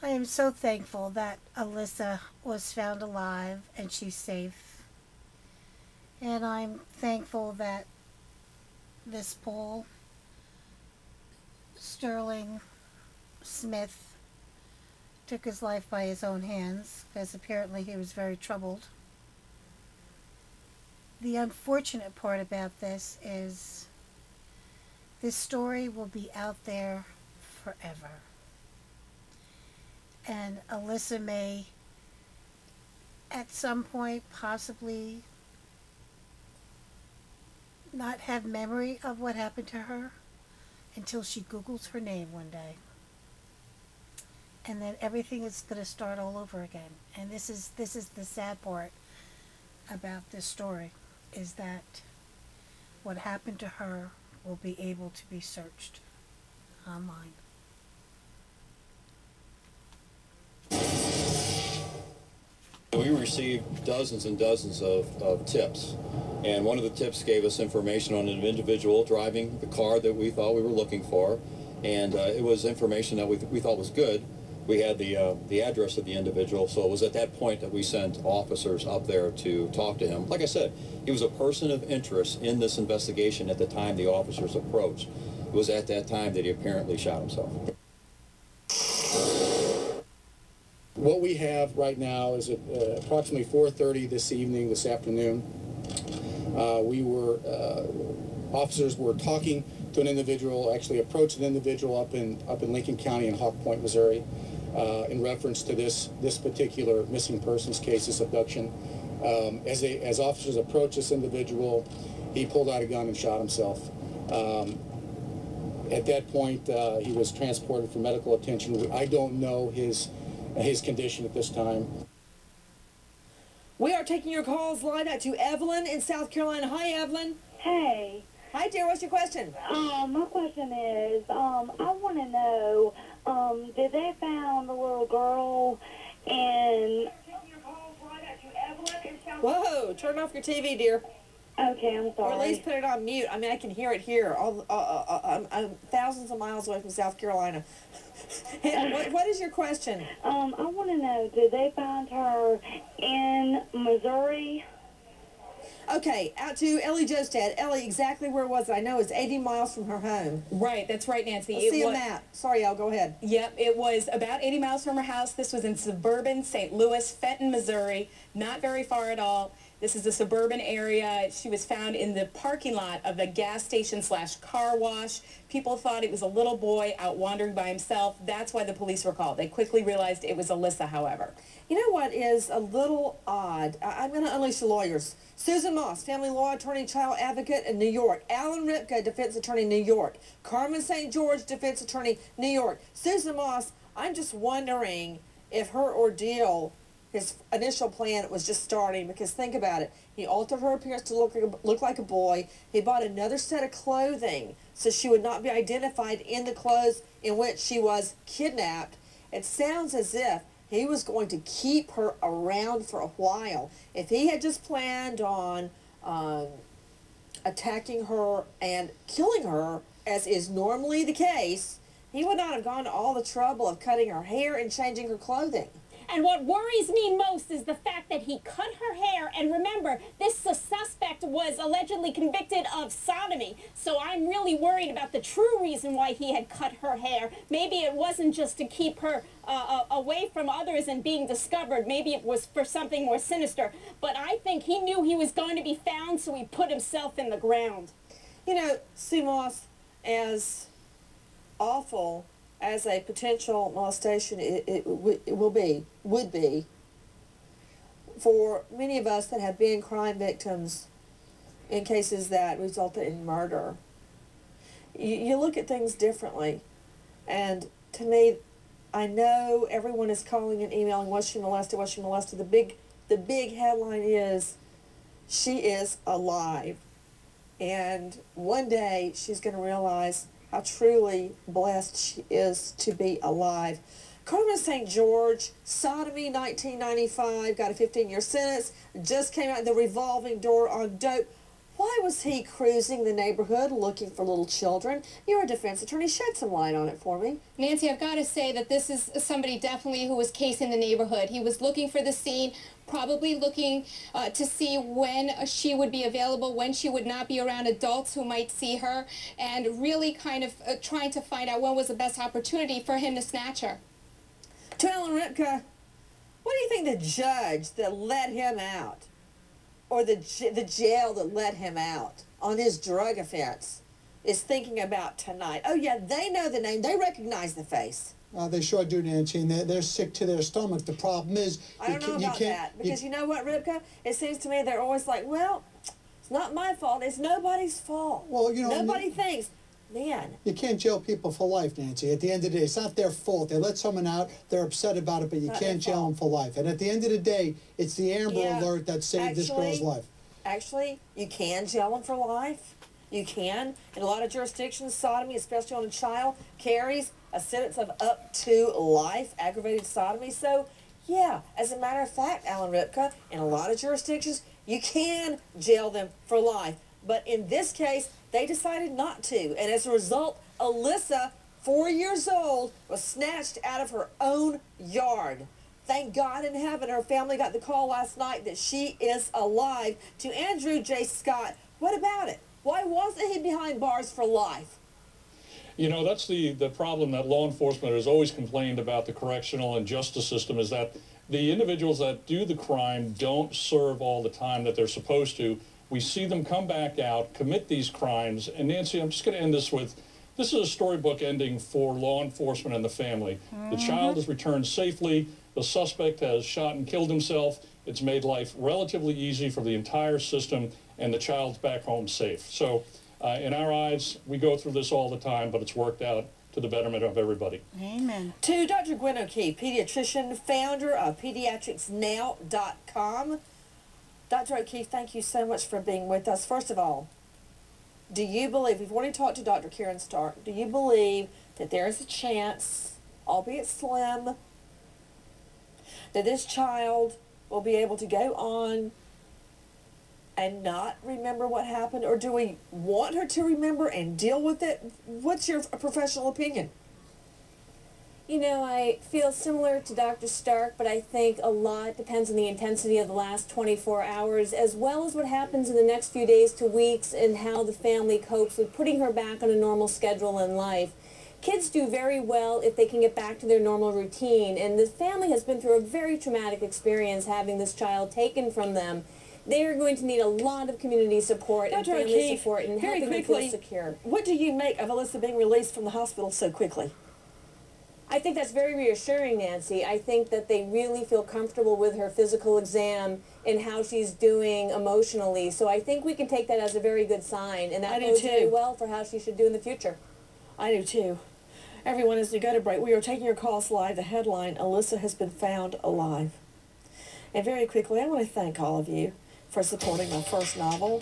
I am so thankful that Alisa was found alive and she's safe. And I'm thankful that this Paul Sterling Smith took his life by his own hands, because apparently he was very troubled. The unfortunate part about this is this story will be out there forever. And Alisa may, at some point, possibly not have memory of what happened to her until she Googles her name one day. And then everything is going to start all over again. And this is the sad part about this story, is that what happened to her will be able to be searched online. We received dozens and dozens of tips, and one of the tips gave us information on an individual driving the car that we thought we were looking for, and it was information that we thought was good. We had the address of the individual, so it was at that point that we sent officers up there to talk to him. Like I said, he was a person of interest in this investigation at the time the officers approached. It was at that time that he apparently shot himself. What we have right now is at approximately 4:30 this afternoon. Officers were talking to an individual, actually approached an individual up in Lincoln County in Hawk Point, Missouri, in reference to this particular missing persons case, this abduction. As officers approached this individual, he pulled out a gun and shot himself. At that point, he was transported for medical attention. I don't know his condition at this time. We are taking your calls lined out to Evelyn in South Carolina. Hi, Evelyn. Hey. Hi, dear. What's your question? My question is, I want to know, did they found the little girl in... Whoa, turn off your TV, dear. Okay, I'm sorry. Or at least put it on mute. I mean, I can hear it here. I'm thousands of miles away from South Carolina. What is your question? I want to know, did they find her in Missouri? Okay, out to Ellie Jostad. Ellie, exactly where was it? I know it's 80 miles from her home. Right, that's right, Nancy. Let's see a map. Sorry, Elle, go ahead. Yep, it was about 80 miles from her house. This was in suburban St. Louis, Fenton, Missouri. Not very far at all. This is a suburban area. She was found in the parking lot of the gas station / car wash. People thought it was a little boy out wandering by himself. That's why the police were called. They quickly realized it was Alisa, however. You know what is a little odd? I'm going to unleash the lawyers. Susan Moss, family law attorney, child advocate in New York. Alan Ripka, defense attorney, New York. Carmen St. George, defense attorney, New York. Susan Moss, I'm just wondering if her ordeal, his initial plan, was just starting, because think about it. He altered her appearance to look like a boy. He bought another set of clothing so she would not be identified in the clothes in which she was kidnapped. It sounds as if he was going to keep her around for a while. If he had just planned on attacking her and killing her, as is normally the case, he would not have gone to all the trouble of cutting her hair and changing her clothing. And what worries me most is the fact that he cut her hair. And remember, this suspect was allegedly convicted of sodomy. So I'm really worried about the true reason why he had cut her hair. Maybe it wasn't just to keep her away from others and being discovered. Maybe it was for something more sinister. But I think he knew he was going to be found, so he put himself in the ground. You know, Sue Moss, as awful as a potential molestation would be, for many of us that have been crime victims in cases that resulted in murder, you look at things differently. And to me, I know everyone is calling and emailing, was she molested, was she molested? The big headline is, she is alive. And one day she's going to realize how truly blessed she is to be alive. Carmen St. George, sodomy, 1995, got a 15-year sentence, just came out the revolving door on dope. Why was he cruising the neighborhood looking for little children? You're a defense attorney. Shed some light on it for me. Nancy, I've got to say that this is somebody definitely who was casing the neighborhood. He was looking for the scene, probably looking to see when she would be available, when she would not be around adults who might see her, and really kind of trying to find out when was the best opportunity for him to snatch her. To Alan Ripka, what do you think the judge that let him out, or the jail that let him out on his drug offense, is thinking about tonight? Oh yeah, they know the name. They recognize the face. They sure do, Nancy, and they're sick to their stomach. The problem is, I don't know about that, because you know what, Ripka? It seems to me they're always like, well, it's not my fault. It's nobody's fault. Well, you know, nobody thinks. Man, you can't jail people for life, Nancy. At the end of the day, it's not their fault. They let someone out, they're upset about it, but you can't jail them for life. And at the end of the day, it's the Amber Alert that saved this girl's life. Actually, you can jail them for life. You can. In a lot of jurisdictions, sodomy, especially on a child, carries a sentence of up to life, aggravated sodomy. So, yeah, as a matter of fact, Alan Ripka, in a lot of jurisdictions, you can jail them for life. But in this case, they decided not to. And as a result, Alisa, 4 years old, was snatched out of her own yard. Thank God in heaven her family got the call last night that she is alive. To Andrew J. Scott, what about it? Why wasn't he behind bars for life? You know, that's the problem that law enforcement has always complained about the correctional and justice system, is that the individuals that do the crime don't serve all the time that they're supposed to. We see them come back out, commit these crimes, and Nancy, I'm just going to end this with, this is a storybook ending for law enforcement and the family. The child is returned safely. The suspect has shot and killed himself. It's made life relatively easy for the entire system, and the child's back home safe. So in our eyes, we go through this all the time, but it's worked out to the betterment of everybody. Amen. To Dr. Gwen O'Keefe, pediatrician, founder of pediatricsnow.com. Dr. O'Keefe, thank you so much for being with us. First of all, do you believe, we've already talked to Dr. Karen Stark, do you believe that there is a chance, albeit slim, that this child will be able to go on and not remember what happened? Or do we want her to remember and deal with it? What's your professional opinion? You know, I feel similar to Dr. Stark, but I think a lot depends on the intensity of the last 24 hours, as well as what happens in the next few days to weeks and how the family copes with putting her back on a normal schedule in life. Kids do very well if they can get back to their normal routine, and the family has been through a very traumatic experience having this child taken from them. They are going to need a lot of community support and family support and helping them feel secure. What do you make of Alisa being released from the hospital so quickly? I think that's very reassuring, Nancy. I think that they really feel comfortable with her physical exam and how she's doing emotionally. So I think we can take that as a very good sign, and that bodes very well for how she should do in the future. I do too. Everyone, as we go to break, we are taking your calls live. The headline, Alisa has been found alive. And very quickly, I want to thank all of you for supporting my first novel.